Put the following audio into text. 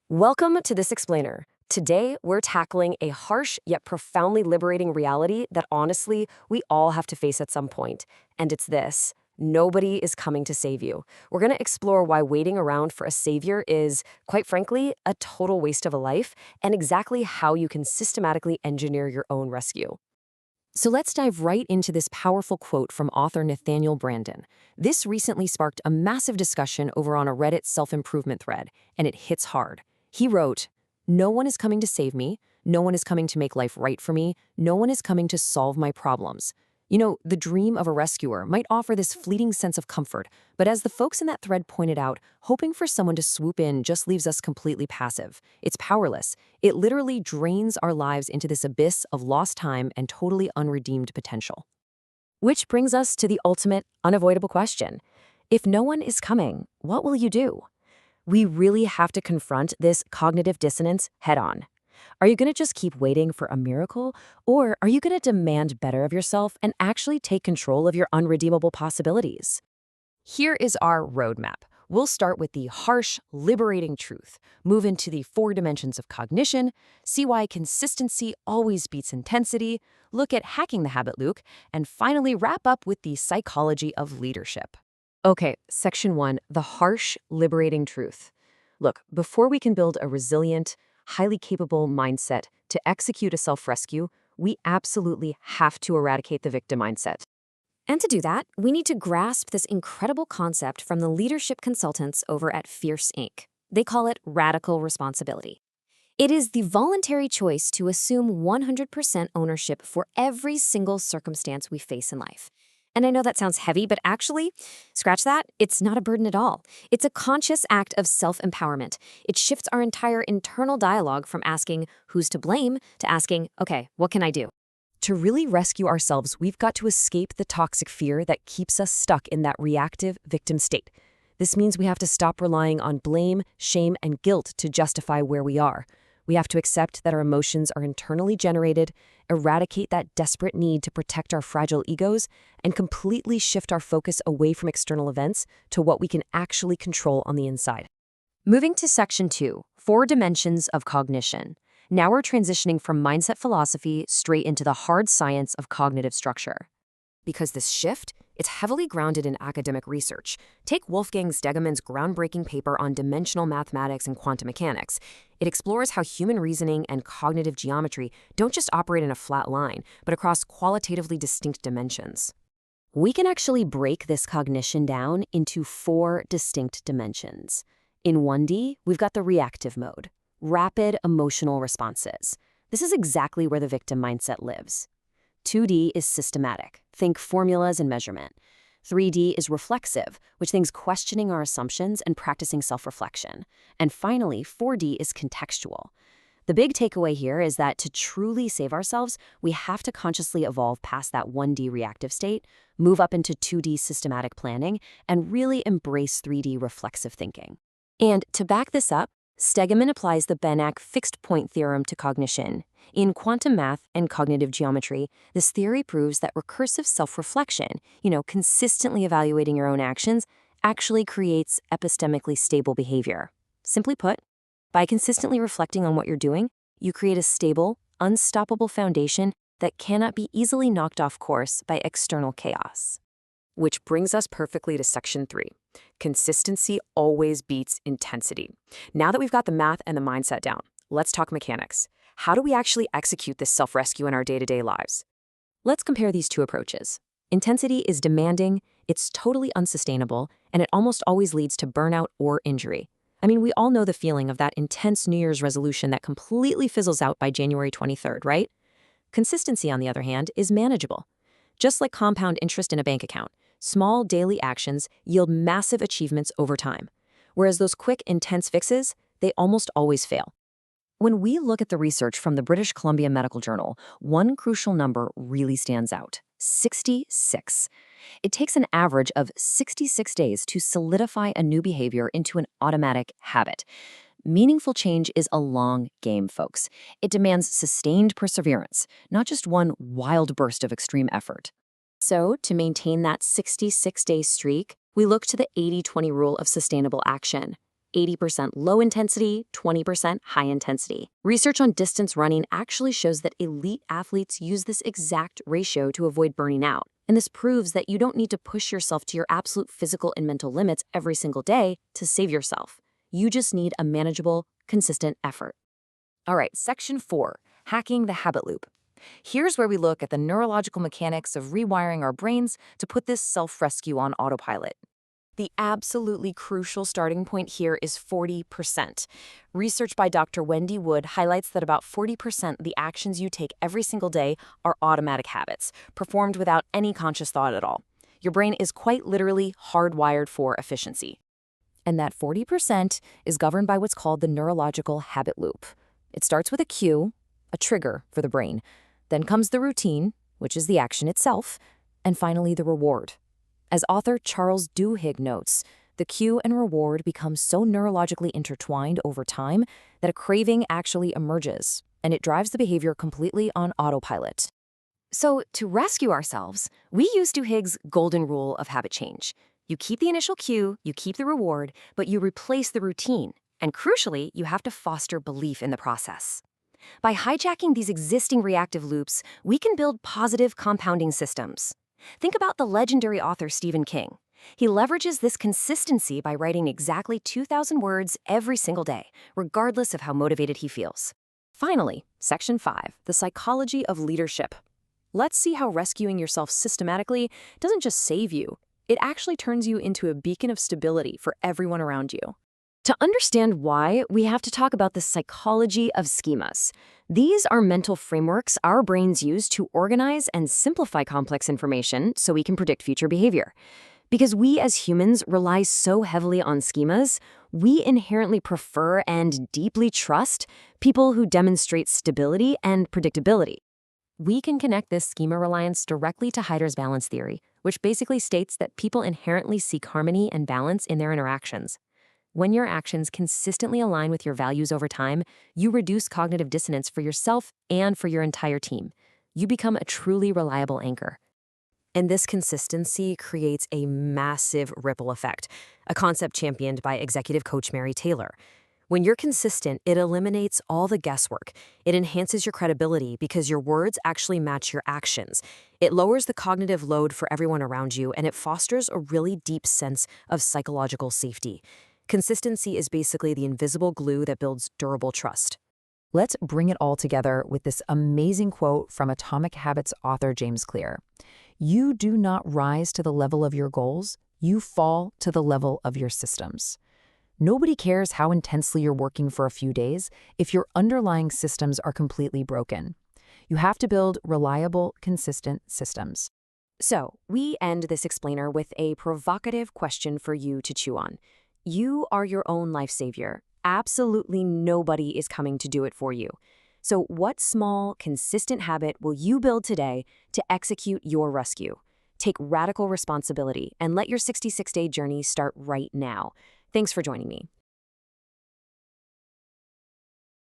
Welcome to This Explainer. Today, we're tackling a harsh yet profoundly liberating reality that honestly, we all have to face at some point. And it's this: nobody is coming to save you. We're going to explore why waiting around for a savior is, quite frankly, a total waste of a life, and exactly how you can systematically engineer your own rescue. So let's dive right into this powerful quote from author Nathaniel Branden. This recently sparked a massive discussion over on a Reddit self-improvement thread, and it hits hard. He wrote, "No one is coming to save me. No one is coming to make life right for me. No one is coming to solve my problems." You know, the dream of a rescuer might offer this fleeting sense of comfort, but as the folks in that thread pointed out, hoping for someone to swoop in just leaves us completely passive. It's powerless. It literally drains our lives into this abyss of lost time and totally unredeemed potential. Which brings us to the ultimate, unavoidable question. If no one is coming, what will you do? We really have to confront this cognitive dissonance head on. Are you going to just keep waiting for a miracle, or are you going to demand better of yourself and actually take control of your unredeemable possibilities? Here is our roadmap. We'll start with the harsh, liberating truth, move into the 4 dimensions of cognition, see why consistency always beats intensity, look at hacking the habit loop, and finally wrap up with the psychology of leadership. Okay, section 1, the harsh, liberating truth. Look, before we can build a resilient, highly capable mindset to execute a self-rescue, we absolutely have to eradicate the victim mindset. And to do that, we need to grasp this incredible concept from the leadership consultants over at Fierce Inc. They call it radical responsibility. It is the voluntary choice to assume 100% ownership for every single circumstance we face in life. And I know that sounds heavy, but actually, scratch that, it's not a burden at all. It's a conscious act of self-empowerment. It shifts our entire internal dialogue from asking, who's to blame, to asking, okay, what can I do? To really rescue ourselves, we've got to escape the toxic fear that keeps us stuck in that reactive victim state. This means we have to stop relying on blame, shame, and guilt to justify where we are. We have to accept that our emotions are internally generated, eradicate that desperate need to protect our fragile egos, and completely shift our focus away from external events to what we can actually control on the inside. Moving to section 2, 4 dimensions of cognition. Now we're transitioning from mindset philosophy straight into the hard science of cognitive structure. Because this shift, it's heavily grounded in academic research. Take Wolfgang Stegemann's groundbreaking paper on dimensional mathematics and quantum mechanics. It explores how human reasoning and cognitive geometry don't just operate in a flat line, but across qualitatively distinct dimensions. We can actually break this cognition down into 4 distinct dimensions. In 1D, we've got the reactive mode, rapid emotional responses. This is exactly where the victim mindset lives. 2D is systematic. Think formulas and measurement. 3D is reflexive, which thinks questioning our assumptions and practicing self-reflection. And finally, 4D is contextual. The big takeaway here is that to truly save ourselves, we have to consciously evolve past that 1D reactive state, move up into 2D systematic planning, and really embrace 3D reflexive thinking. And to back this up, Stegemann applies the Banach fixed point theorem to cognition. In quantum math and cognitive geometry, this theory proves that recursive self-reflection, consistently evaluating your own actions, actually creates epistemically stable behavior. Simply put, by consistently reflecting on what you're doing, you create a stable, unstoppable foundation that cannot be easily knocked off course by external chaos. Which brings us perfectly to section 3. Consistency always beats intensity. Now that we've got the math and the mindset down, let's talk mechanics. How do we actually execute this self-rescue in our day-to-day lives? Let's compare these 2 approaches. Intensity is demanding, it's totally unsustainable, and it almost always leads to burnout or injury. I mean, we all know the feeling of that intense New Year's resolution that completely fizzles out by January 23rd, right? Consistency, on the other hand, is manageable. Just like compound interest in a bank account, small daily actions yield massive achievements over time, whereas those quick, intense fixes, they almost always fail. When we look at the research from the British Columbia Medical Journal, one crucial number really stands out: 66. It takes an average of 66 days to solidify a new behavior into an automatic habit. Meaningful change is a long game, folks. It demands sustained perseverance, not just one wild burst of extreme effort. So, to maintain that 66-day streak, we look to the 80-20 rule of sustainable action. 80% low intensity, 20% high intensity. Research on distance running actually shows that elite athletes use this exact ratio to avoid burning out. And this proves that you don't need to push yourself to your absolute physical and mental limits every single day to save yourself. You just need a manageable, consistent effort. All right, section 4, hacking the habit loop. Here's where we look at the neurological mechanics of rewiring our brains to put this self-rescue on autopilot. The absolutely crucial starting point here is 40%. Research by Dr. Wendy Wood highlights that about 40% of the actions you take every single day are automatic habits, performed without any conscious thought at all. Your brain is quite literally hardwired for efficiency. And that 40% is governed by what's called the neurological habit loop. It starts with a cue, a trigger for the brain. Then comes the routine, which is the action itself, and finally the reward. As author Charles Duhigg notes, the cue and reward become so neurologically intertwined over time that a craving actually emerges, and it drives the behavior completely on autopilot. So, to rescue ourselves, we use Duhigg's golden rule of habit change. You keep the initial cue, you keep the reward, but you replace the routine. And crucially, you have to foster belief in the process. By hijacking these existing reactive loops, we can build positive compounding systems. Think about the legendary author Stephen King. He leverages this consistency by writing exactly 2,000 words every single day, regardless of how motivated he feels. Finally, section 5, the psychology of leadership. Let's see how rescuing yourself systematically doesn't just save you, it actually turns you into a beacon of stability for everyone around you. To understand why, we have to talk about the psychology of schemas. These are mental frameworks our brains use to organize and simplify complex information so we can predict future behavior. Because we as humans rely so heavily on schemas, we inherently prefer and deeply trust people who demonstrate stability and predictability. We can connect this schema reliance directly to Heider's balance theory, which basically states that people inherently seek harmony and balance in their interactions. When your actions consistently align with your values over time, you reduce cognitive dissonance for yourself and for your entire team. You become a truly reliable anchor. And this consistency creates a massive ripple effect, a concept championed by executive coach Mary Taylor. When you're consistent, it eliminates all the guesswork. It enhances your credibility because your words actually match your actions. It lowers the cognitive load for everyone around you, and it fosters a really deep sense of psychological safety. Consistency is basically the invisible glue that builds durable trust. Let's bring it all together with this amazing quote from Atomic Habits author James Clear. You do not rise to the level of your goals, you fall to the level of your systems. Nobody cares how intensely you're working for a few days if your underlying systems are completely broken. You have to build reliable, consistent systems. So, we end this explainer with a provocative question for you to chew on. You are your own life savior. Absolutely nobody is coming to do it for you. So what small, consistent habit will you build today to execute your rescue? Take radical responsibility and let your 66-day journey start right now. Thanks for joining me.